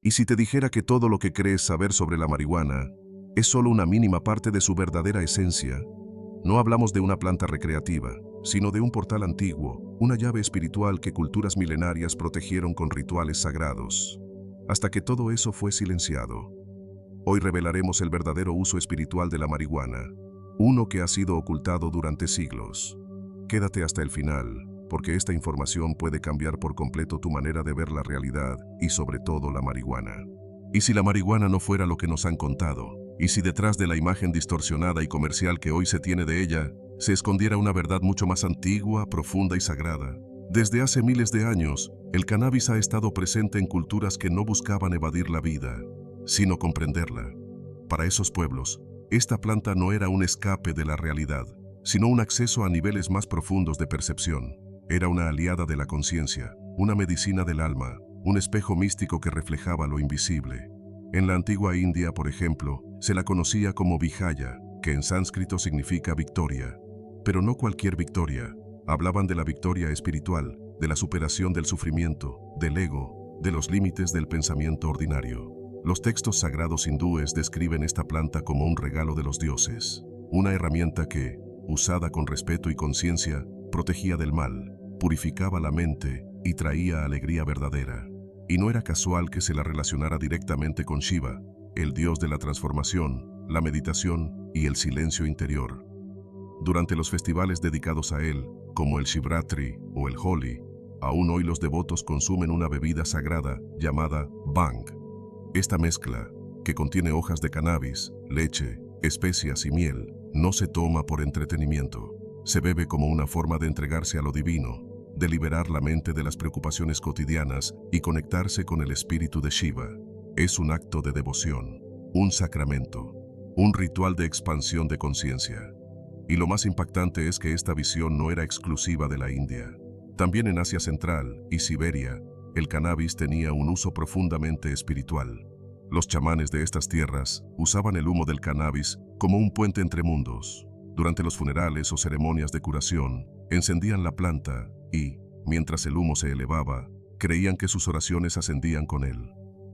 Y si te dijera que todo lo que crees saber sobre la marihuana es solo una mínima parte de su verdadera esencia, no hablamos de una planta recreativa, sino de un portal antiguo, una llave espiritual que culturas milenarias protegieron con rituales sagrados, hasta que todo eso fue silenciado. Hoy revelaremos el verdadero uso espiritual de la marihuana, uno que ha sido ocultado durante siglos. Quédate hasta el final, porque esta información puede cambiar por completo tu manera de ver la realidad y sobre todo la marihuana. ¿Y si la marihuana no fuera lo que nos han contado? ¿Y si detrás de la imagen distorsionada y comercial que hoy se tiene de ella, se escondiera una verdad mucho más antigua, profunda y sagrada? Desde hace miles de años, el cannabis ha estado presente en culturas que no buscaban evadir la vida, sino comprenderla. Para esos pueblos, esta planta no era un escape de la realidad, sino un acceso a niveles más profundos de percepción. Era una aliada de la conciencia, una medicina del alma, un espejo místico que reflejaba lo invisible. En la antigua India, por ejemplo, se la conocía como Vijaya, que en sánscrito significa victoria. Pero no cualquier victoria. Hablaban de la victoria espiritual, de la superación del sufrimiento, del ego, de los límites del pensamiento ordinario. Los textos sagrados hindúes describen esta planta como un regalo de los dioses, una herramienta que, usada con respeto y conciencia, protegía del mal, purificaba la mente y traía alegría verdadera. Y no era casual que se la relacionara directamente con Shiva, el dios de la transformación, la meditación y el silencio interior. Durante los festivales dedicados a él, como el Shivratri o el Holi, aún hoy los devotos consumen una bebida sagrada llamada Bhang. Esta mezcla, que contiene hojas de cannabis, leche, especias y miel, no se toma por entretenimiento. Se bebe como una forma de entregarse a lo divino, de liberar la mente de las preocupaciones cotidianas y conectarse con el espíritu de Shiva. Es un acto de devoción, un sacramento, un ritual de expansión de conciencia. Y lo más impactante es que esta visión no era exclusiva de la India. También en Asia Central y Siberia, el cannabis tenía un uso profundamente espiritual. Los chamanes de estas tierras usaban el humo del cannabis como un puente entre mundos. Durante los funerales o ceremonias de curación, encendían la planta y, mientras el humo se elevaba, creían que sus oraciones ascendían con él.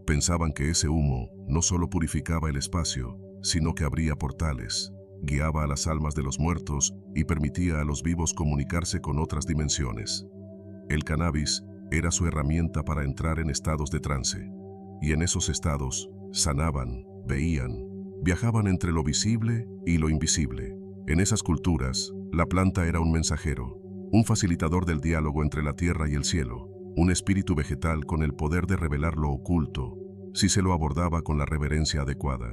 Pensaban que ese humo no solo purificaba el espacio, sino que abría portales, guiaba a las almas de los muertos y permitía a los vivos comunicarse con otras dimensiones. El cannabis era su herramienta para entrar en estados de trance, y en esos estados sanaban, veían, viajaban entre lo visible y lo invisible. En esas culturas, la planta era un mensajero, un facilitador del diálogo entre la tierra y el cielo, un espíritu vegetal con el poder de revelar lo oculto, si se lo abordaba con la reverencia adecuada.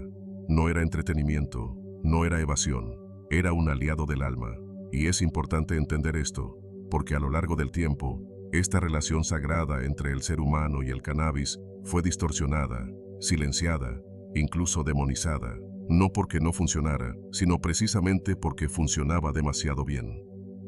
No era entretenimiento, no era evasión, era un aliado del alma. Y es importante entender esto, porque a lo largo del tiempo, esta relación sagrada entre el ser humano y el cannabis fue distorsionada, silenciada, incluso demonizada. No porque no funcionara, sino precisamente porque funcionaba demasiado bien.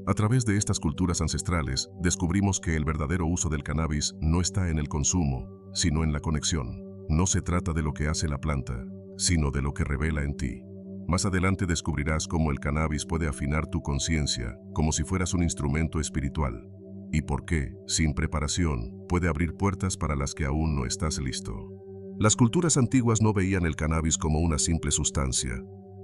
A través de estas culturas ancestrales, descubrimos que el verdadero uso del cannabis no está en el consumo, sino en la conexión. No se trata de lo que hace la planta, sino de lo que revela en ti. Más adelante descubrirás cómo el cannabis puede afinar tu conciencia, como si fueras un instrumento espiritual. Y por qué, sin preparación, puede abrir puertas para las que aún no estás listo. Las culturas antiguas no veían el cannabis como una simple sustancia.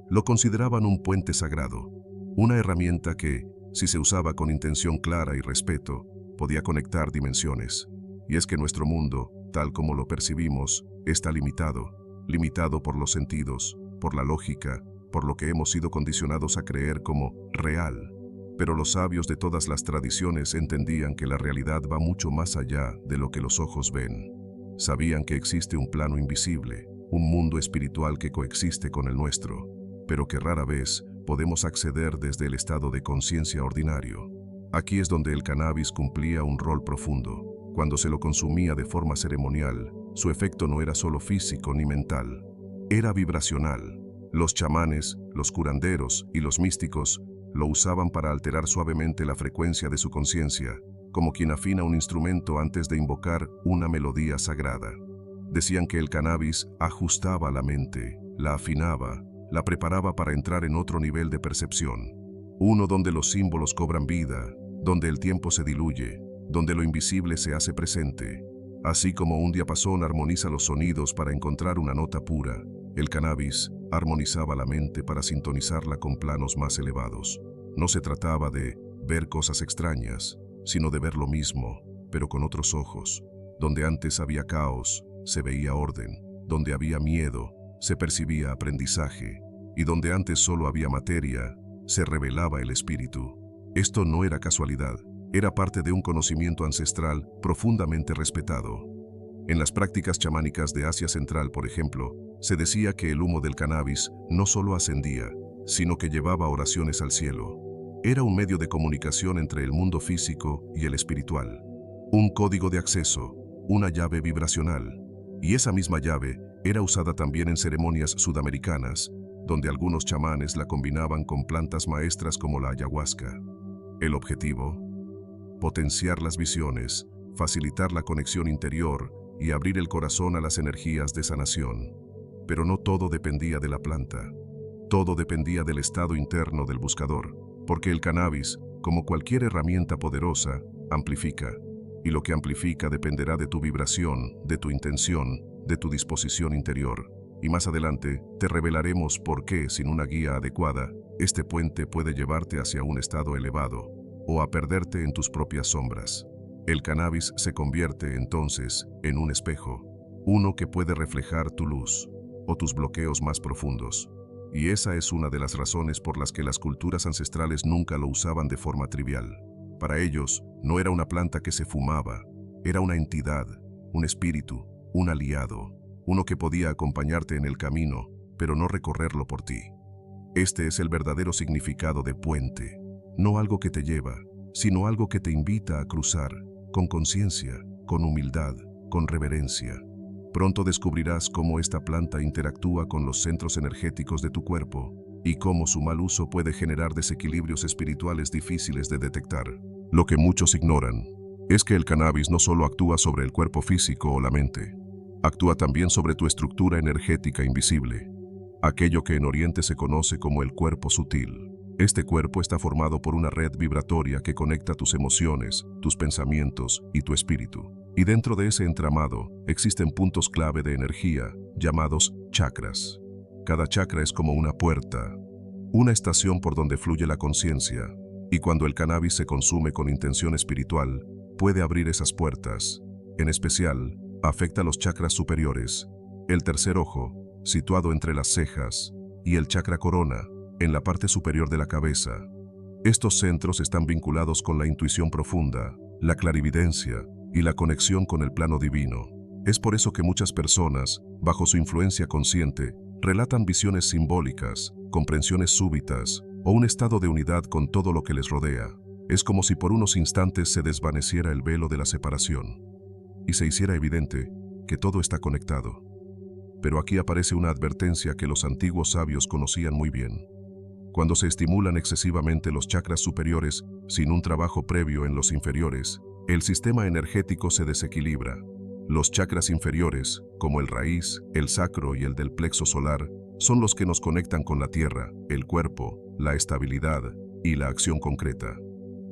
Lo consideraban un puente sagrado, una herramienta que, si se usaba con intención clara y respeto, podía conectar dimensiones. Y es que nuestro mundo, tal como lo percibimos, está limitado por los sentidos, por la lógica, por lo que hemos sido condicionados a creer como real. Pero los sabios de todas las tradiciones entendían que la realidad va mucho más allá de lo que los ojos ven. Sabían que existe un plano invisible, un mundo espiritual que coexiste con el nuestro, pero que rara vez podemos acceder desde el estado de conciencia ordinario. Aquí es donde el cannabis cumplía un rol profundo. Cuando se lo consumía de forma ceremonial, su efecto no era solo físico ni mental, era vibracional. Los chamanes, los curanderos y los místicos lo usaban para alterar suavemente la frecuencia de su conciencia, como quien afina un instrumento antes de invocar una melodía sagrada. Decían que el cannabis ajustaba la mente, la afinaba, la preparaba para entrar en otro nivel de percepción. Uno donde los símbolos cobran vida, donde el tiempo se diluye, donde lo invisible se hace presente. Así como un diapasón armoniza los sonidos para encontrar una nota pura, el cannabis armonizaba la mente para sintonizarla con planos más elevados. No se trataba de ver cosas extrañas, sino de ver lo mismo, pero con otros ojos. Donde antes había caos, se veía orden. Donde había miedo, se percibía aprendizaje. Y donde antes solo había materia, se revelaba el espíritu. Esto no era casualidad, era parte de un conocimiento ancestral profundamente respetado. En las prácticas chamánicas de Asia Central, por ejemplo, se decía que el humo del cannabis no solo ascendía, sino que llevaba oraciones al cielo. Era un medio de comunicación entre el mundo físico y el espiritual. Un código de acceso, una llave vibracional. Y esa misma llave era usada también en ceremonias sudamericanas, donde algunos chamanes la combinaban con plantas maestras como la ayahuasca. El objetivo: potenciar las visiones, facilitar la conexión interior y abrir el corazón a las energías de sanación. Pero no todo dependía de la planta. Todo dependía del estado interno del buscador, porque el cannabis, como cualquier herramienta poderosa, amplifica. Y lo que amplifica dependerá de tu vibración, de tu intención, de tu disposición interior. Y más adelante, te revelaremos por qué, sin una guía adecuada, este puente puede llevarte hacia un estado elevado, o a perderte en tus propias sombras. El cannabis se convierte, entonces, en un espejo, uno que puede reflejar tu luz, o tus bloqueos más profundos. Y esa es una de las razones por las que las culturas ancestrales nunca lo usaban de forma trivial. Para ellos, no era una planta que se fumaba, era una entidad, un espíritu, un aliado, uno que podía acompañarte en el camino, pero no recorrerlo por ti. Este es el verdadero significado de puente, no algo que te lleva, sino algo que te invita a cruzar, con conciencia, con humildad, con reverencia. Pronto descubrirás cómo esta planta interactúa con los centros energéticos de tu cuerpo y cómo su mal uso puede generar desequilibrios espirituales difíciles de detectar. Lo que muchos ignoran es que el cannabis no solo actúa sobre el cuerpo físico o la mente, actúa también sobre tu estructura energética invisible, aquello que en Oriente se conoce como el cuerpo sutil. Este cuerpo está formado por una red vibratoria que conecta tus emociones, tus pensamientos y tu espíritu. Y dentro de ese entramado existen puntos clave de energía, llamados chakras. Cada chakra es como una puerta, una estación por donde fluye la conciencia, y cuando el cannabis se consume con intención espiritual, puede abrir esas puertas. En especial, afecta a los chakras superiores, el tercer ojo, situado entre las cejas, y el chakra corona, en la parte superior de la cabeza. Estos centros están vinculados con la intuición profunda, la clarividencia y la conexión con el plano divino. Es por eso que muchas personas, bajo su influencia consciente, relatan visiones simbólicas, comprensiones súbitas o un estado de unidad con todo lo que les rodea. Es como si por unos instantes se desvaneciera el velo de la separación y se hiciera evidente que todo está conectado. Pero aquí aparece una advertencia que los antiguos sabios conocían muy bien. Cuando se estimulan excesivamente los chakras superiores sin un trabajo previo en los inferiores, el sistema energético se desequilibra. Los chakras inferiores, como el raíz, el sacro y el del plexo solar, son los que nos conectan con la tierra, el cuerpo, la estabilidad y la acción concreta.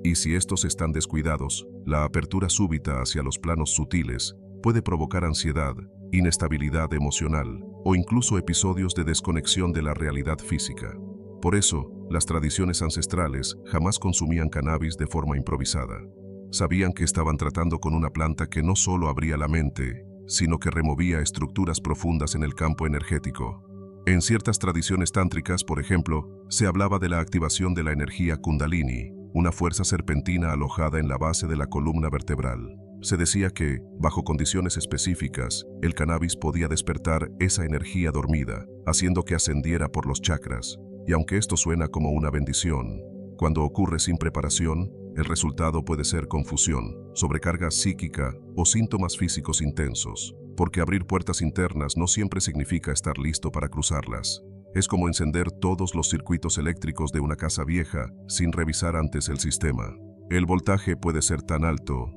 Y si estos están descuidados, la apertura súbita hacia los planos sutiles puede provocar ansiedad, inestabilidad emocional o incluso episodios de desconexión de la realidad física. Por eso, las tradiciones ancestrales jamás consumían cannabis de forma improvisada. Sabían que estaban tratando con una planta que no solo abría la mente, sino que removía estructuras profundas en el campo energético. En ciertas tradiciones tántricas, por ejemplo, se hablaba de la activación de la energía Kundalini, una fuerza serpentina alojada en la base de la columna vertebral. Se decía que, bajo condiciones específicas, el cannabis podía despertar esa energía dormida, haciendo que ascendiera por los chakras. Y aunque esto suena como una bendición, cuando ocurre sin preparación, el resultado puede ser confusión, sobrecarga psíquica o síntomas físicos intensos, porque abrir puertas internas no siempre significa estar listo para cruzarlas. Es como encender todos los circuitos eléctricos de una casa vieja sin revisar antes el sistema. El voltaje puede ser tan alto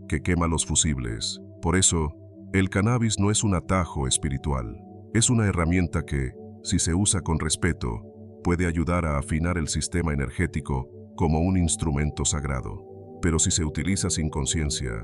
que quema los fusibles. Por eso, el cannabis no es un atajo espiritual. Es una herramienta que, si se usa con respeto, puede ayudar a afinar el sistema energético como un instrumento sagrado. Pero si se utiliza sin conciencia,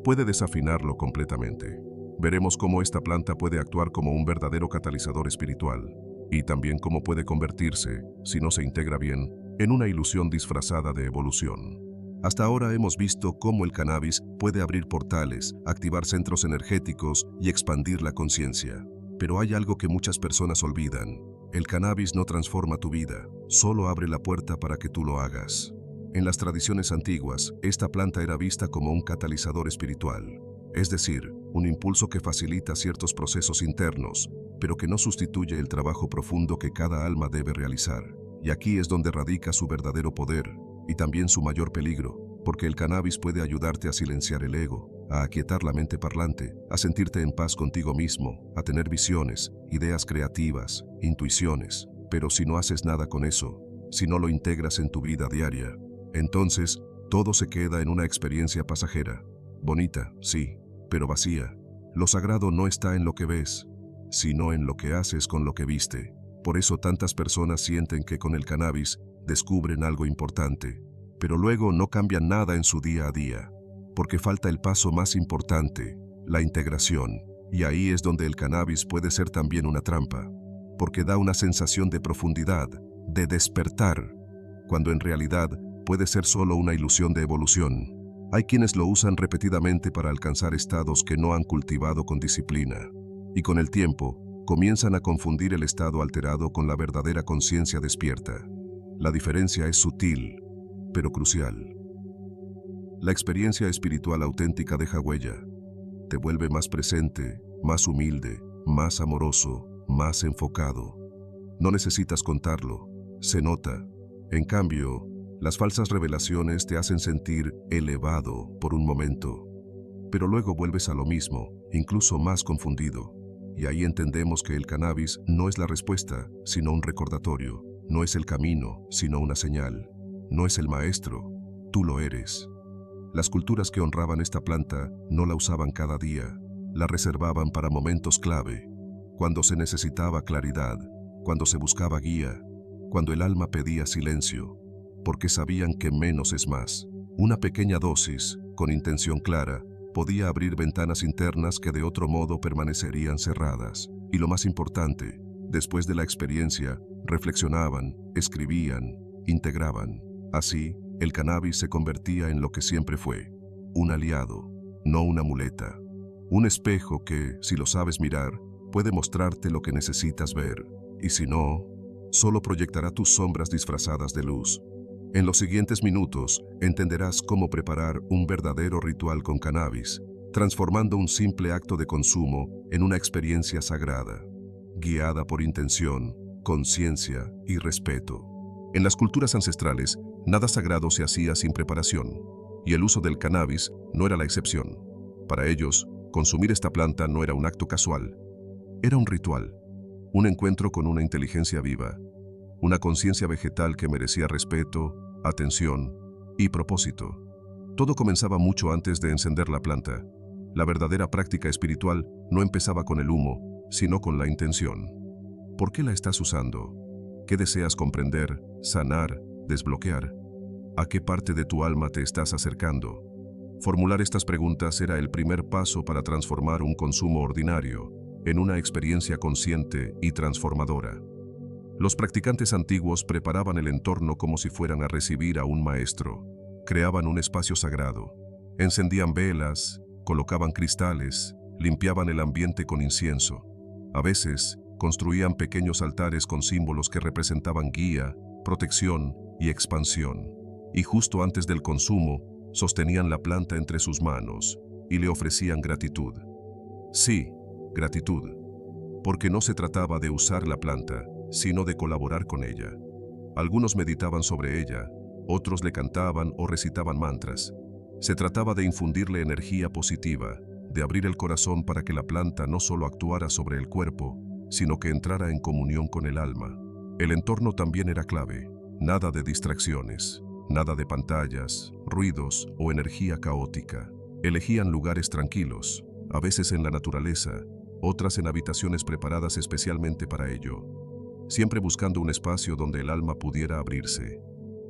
puede desafinarlo completamente. Veremos cómo esta planta puede actuar como un verdadero catalizador espiritual y también cómo puede convertirse, si no se integra bien, en una ilusión disfrazada de evolución. Hasta ahora hemos visto cómo el cannabis puede abrir portales, activar centros energéticos y expandir la conciencia. Pero hay algo que muchas personas olvidan. El cannabis no transforma tu vida, solo abre la puerta para que tú lo hagas. En las tradiciones antiguas, esta planta era vista como un catalizador espiritual, es decir, un impulso que facilita ciertos procesos internos, pero que no sustituye el trabajo profundo que cada alma debe realizar. Y aquí es donde radica su verdadero poder, y también su mayor peligro, porque el cannabis puede ayudarte a silenciar el ego, a aquietar la mente parlante, a sentirte en paz contigo mismo, a tener visiones, ideas creativas, intuiciones. Pero si no haces nada con eso, si no lo integras en tu vida diaria, entonces todo se queda en una experiencia pasajera. Bonita, sí, pero vacía. Lo sagrado no está en lo que ves, sino en lo que haces con lo que viste. Por eso tantas personas sienten que con el cannabis descubren algo importante, pero luego no cambian nada en su día a día, porque falta el paso más importante, la integración. Y ahí es donde el cannabis puede ser también una trampa, porque da una sensación de profundidad, de despertar, cuando en realidad puede ser solo una ilusión de evolución. Hay quienes lo usan repetidamente para alcanzar estados que no han cultivado con disciplina, y con el tiempo comienzan a confundir el estado alterado con la verdadera conciencia despierta. La diferencia es sutil, pero crucial. La experiencia espiritual auténtica deja huella. Te vuelve más presente, más humilde, más amoroso, más enfocado. No necesitas contarlo, se nota. En cambio, las falsas revelaciones te hacen sentir elevado por un momento, pero luego vuelves a lo mismo, incluso más confundido. Y ahí entendemos que el cannabis no es la respuesta, sino un recordatorio. No es el camino, sino una señal. No es el maestro, tú lo eres. Las culturas que honraban esta planta no la usaban cada día, la reservaban para momentos clave, cuando se necesitaba claridad, cuando se buscaba guía, cuando el alma pedía silencio, porque sabían que menos es más. Una pequeña dosis, con intención clara, podía abrir ventanas internas que de otro modo permanecerían cerradas. Y lo más importante, después de la experiencia, reflexionaban, escribían, integraban. Así, el cannabis se convertía en lo que siempre fue, un aliado, no una muleta. Un espejo que, si lo sabes mirar, puede mostrarte lo que necesitas ver, y si no, solo proyectará tus sombras disfrazadas de luz. En los siguientes minutos, entenderás cómo preparar un verdadero ritual con cannabis, transformando un simple acto de consumo en una experiencia sagrada, guiada por intención, conciencia y respeto. En las culturas ancestrales, nada sagrado se hacía sin preparación, y el uso del cannabis no era la excepción. Para ellos, consumir esta planta no era un acto casual, era un ritual, un encuentro con una inteligencia viva, una conciencia vegetal que merecía respeto, atención y propósito. Todo comenzaba mucho antes de encender la planta. La verdadera práctica espiritual no empezaba con el humo, sino con la intención. ¿Por qué la estás usando? ¿Qué deseas comprender, sanar, desbloquear? ¿A qué parte de tu alma te estás acercando? Formular estas preguntas era el primer paso para transformar un consumo ordinario en una experiencia consciente y transformadora. Los practicantes antiguos preparaban el entorno como si fueran a recibir a un maestro. Creaban un espacio sagrado, encendían velas, colocaban cristales, limpiaban el ambiente con incienso. A veces, construían pequeños altares con símbolos que representaban guía, protección y expansión. Y justo antes del consumo, sostenían la planta entre sus manos y le ofrecían gratitud. Sí, gratitud, porque no se trataba de usar la planta, sino de colaborar con ella. Algunos meditaban sobre ella, otros le cantaban o recitaban mantras. Se trataba de infundirle energía positiva, de abrir el corazón para que la planta no solo actuara sobre el cuerpo, sino que entrara en comunión con el alma. El entorno también era clave, nada de distracciones, nada de pantallas, ruidos o energía caótica. Elegían lugares tranquilos, a veces en la naturaleza, otras en habitaciones preparadas especialmente para ello, siempre buscando un espacio donde el alma pudiera abrirse,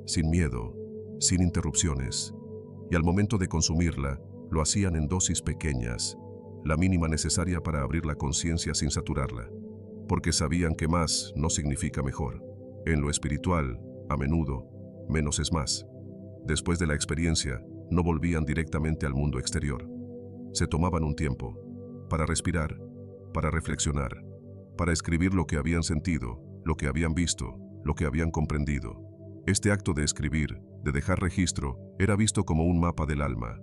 sin miedo, sin interrupciones. Y al momento de consumirla, lo hacían en dosis pequeñas, la mínima necesaria para abrir la conciencia sin saturarla, porque sabían que más no significa mejor. En lo espiritual, a menudo, menos es más. Después de la experiencia, no volvían directamente al mundo exterior. Se tomaban un tiempo para respirar, para reflexionar, para escribir lo que habían sentido, lo que habían visto, lo que habían comprendido. Este acto de escribir, de dejar registro, era visto como un mapa del alma,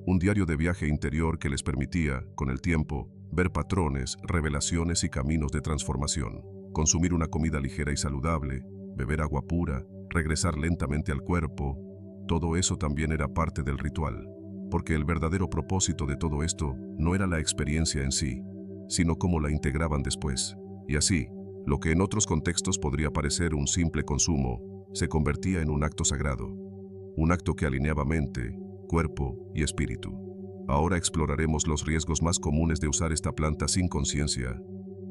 un diario de viaje interior que les permitía, con el tiempo, ver patrones, revelaciones y caminos de transformación, consumir una comida ligera y saludable, beber agua pura, regresar lentamente al cuerpo. Todo eso también era parte del ritual, porque el verdadero propósito de todo esto no era la experiencia en sí, sino cómo la integraban después. Y así, lo que en otros contextos podría parecer un simple consumo, se convertía en un acto sagrado, un acto que alineaba mente, cuerpo y espíritu. Ahora exploraremos los riesgos más comunes de usar esta planta sin conciencia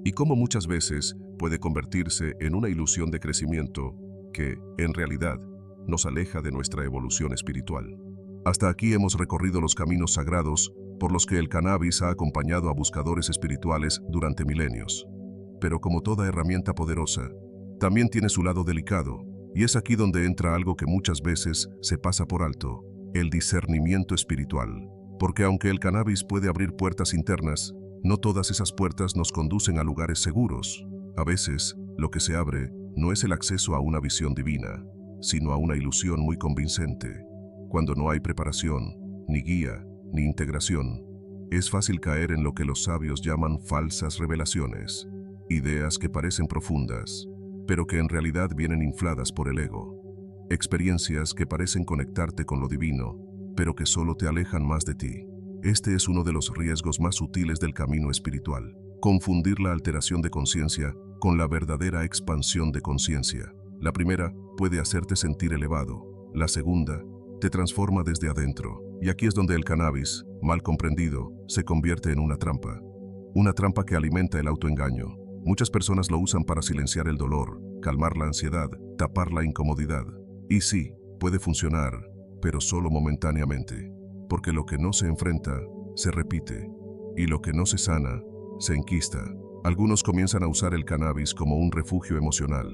y cómo muchas veces puede convertirse en una ilusión de crecimiento que, en realidad, nos aleja de nuestra evolución espiritual. Hasta aquí hemos recorrido los caminos sagrados por los que el cannabis ha acompañado a buscadores espirituales durante milenios. Pero como toda herramienta poderosa, también tiene su lado delicado, y es aquí donde entra algo que muchas veces se pasa por alto: el discernimiento espiritual. Porque aunque el cannabis puede abrir puertas internas, no todas esas puertas nos conducen a lugares seguros. A veces, lo que se abre no es el acceso a una visión divina, sino a una ilusión muy convincente. Cuando no hay preparación, ni guía, ni integración, es fácil caer en lo que los sabios llaman falsas revelaciones, ideas que parecen profundas, pero que en realidad vienen infladas por el ego. Experiencias que parecen conectarte con lo divino, pero que solo te alejan más de ti. Este es uno de los riesgos más sutiles del camino espiritual: confundir la alteración de conciencia con la verdadera expansión de conciencia. La primera puede hacerte sentir elevado, la segunda te transforma desde adentro. Y aquí es donde el cannabis, mal comprendido, se convierte en una trampa. Una trampa que alimenta el autoengaño. Muchas personas lo usan para silenciar el dolor, calmar la ansiedad, tapar la incomodidad. Y sí, puede funcionar, pero solo momentáneamente. Porque lo que no se enfrenta, se repite. Y lo que no se sana, se enquista. Algunos comienzan a usar el cannabis como un refugio emocional,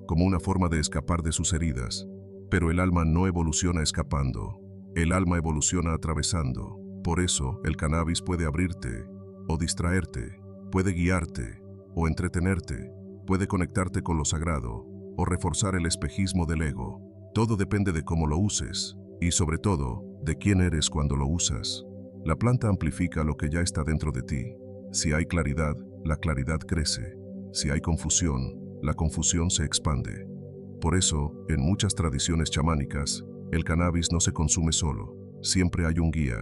como una forma de escapar de sus heridas. Pero el alma no evoluciona escapando. El alma evoluciona atravesando. Por eso, el cannabis puede abrirte, o distraerte, puede guiarte, o entretenerte, puede conectarte con lo sagrado, o reforzar el espejismo del ego. Todo depende de cómo lo uses, y sobre todo, de quién eres cuando lo usas. La planta amplifica lo que ya está dentro de ti. Si hay claridad, la claridad crece. Si hay confusión, la confusión se expande. Por eso, en muchas tradiciones chamánicas, el cannabis no se consume solo. Siempre hay un guía,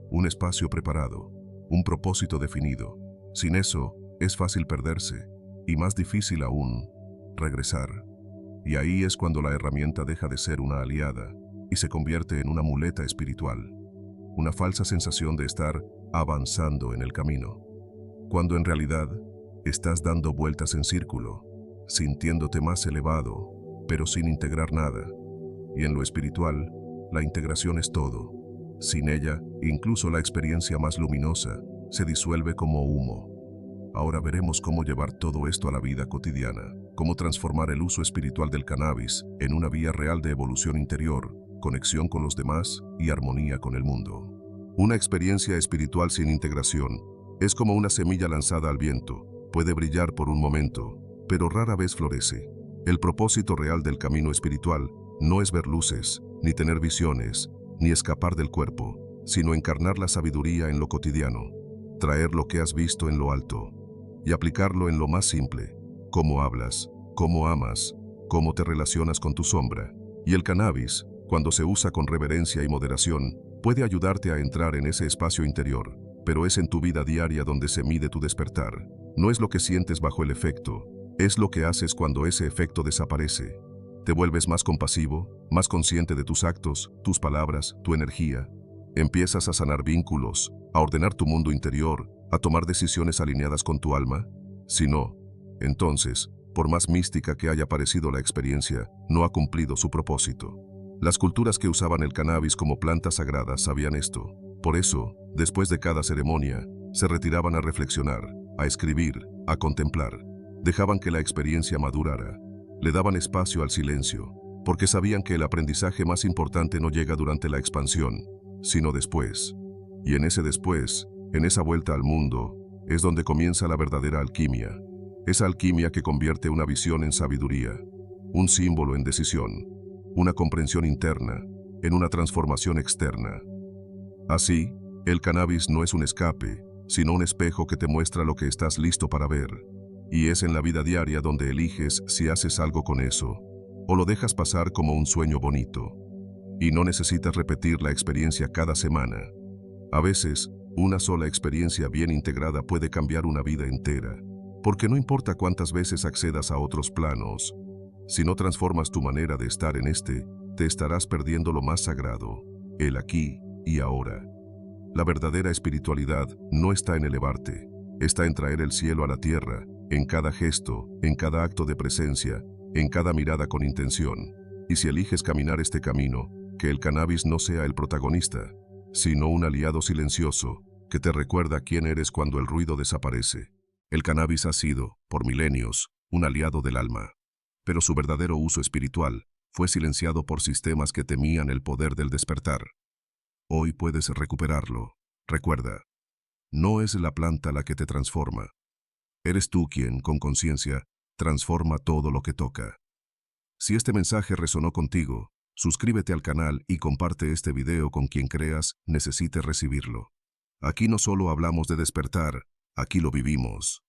un espacio preparado, un propósito definido. Sin eso, es fácil perderse, y más difícil aún, regresar. Y ahí es cuando la herramienta deja de ser una aliada y se convierte en una muleta espiritual, una falsa sensación de estar avanzando en el camino, cuando en realidad estás dando vueltas en círculo, sintiéndote más elevado, pero sin integrar nada. Y en lo espiritual, la integración es todo. Sin ella, incluso la experiencia más luminosa se disuelve como humo. Ahora veremos cómo llevar todo esto a la vida cotidiana, cómo transformar el uso espiritual del cannabis en una vía real de evolución interior, conexión con los demás y armonía con el mundo. Una experiencia espiritual sin integración es como una semilla lanzada al viento. Puede brillar por un momento, pero rara vez florece. El propósito real del camino espiritual no es ver luces, ni tener visiones, ni escapar del cuerpo, sino encarnar la sabiduría en lo cotidiano, traer lo que has visto en lo alto y aplicarlo en lo más simple: cómo hablas, cómo amas, cómo te relacionas con tu sombra. Y el cannabis, cuando se usa con reverencia y moderación, puede ayudarte a entrar en ese espacio interior, pero es en tu vida diaria donde se mide tu despertar. No es lo que sientes bajo el efecto, es lo que haces cuando ese efecto desaparece. Te vuelves más compasivo, más consciente de tus actos, tus palabras, tu energía. Empiezas a sanar vínculos, a ordenar tu mundo interior, a tomar decisiones alineadas con tu alma. Si no, entonces, por más mística que haya parecido la experiencia, no ha cumplido su propósito. Las culturas que usaban el cannabis como planta sagrada sabían esto. Por eso, después de cada ceremonia, se retiraban a reflexionar, a escribir, a contemplar. Dejaban que la experiencia madurara. Le daban espacio al silencio, porque sabían que el aprendizaje más importante no llega durante la expansión, sino después. Y en ese después, en esa vuelta al mundo, es donde comienza la verdadera alquimia. Esa alquimia que convierte una visión en sabiduría, un símbolo en decisión, una comprensión interna en una transformación externa. Así, el cannabis no es un escape, sino un espejo que te muestra lo que estás listo para ver. Y es en la vida diaria donde eliges si haces algo con eso, o lo dejas pasar como un sueño bonito. Y no necesitas repetir la experiencia cada semana. A veces, una sola experiencia bien integrada puede cambiar una vida entera, porque no importa cuántas veces accedas a otros planos, si no transformas tu manera de estar en este, te estarás perdiendo lo más sagrado, el aquí y ahora. La verdadera espiritualidad no está en elevarte, está en traer el cielo a la tierra, en cada gesto, en cada acto de presencia, en cada mirada con intención. Y si eliges caminar este camino, que el cannabis no sea el protagonista, sino un aliado silencioso, que te recuerda quién eres cuando el ruido desaparece. El cannabis ha sido, por milenios, un aliado del alma. Pero su verdadero uso espiritual fue silenciado por sistemas que temían el poder del despertar. Hoy puedes recuperarlo. Recuerda, no es la planta la que te transforma. Eres tú quien, con conciencia, transforma todo lo que toca. Si este mensaje resonó contigo, suscríbete al canal y comparte este video con quien creas necesite recibirlo. Aquí no solo hablamos de despertar, aquí lo vivimos.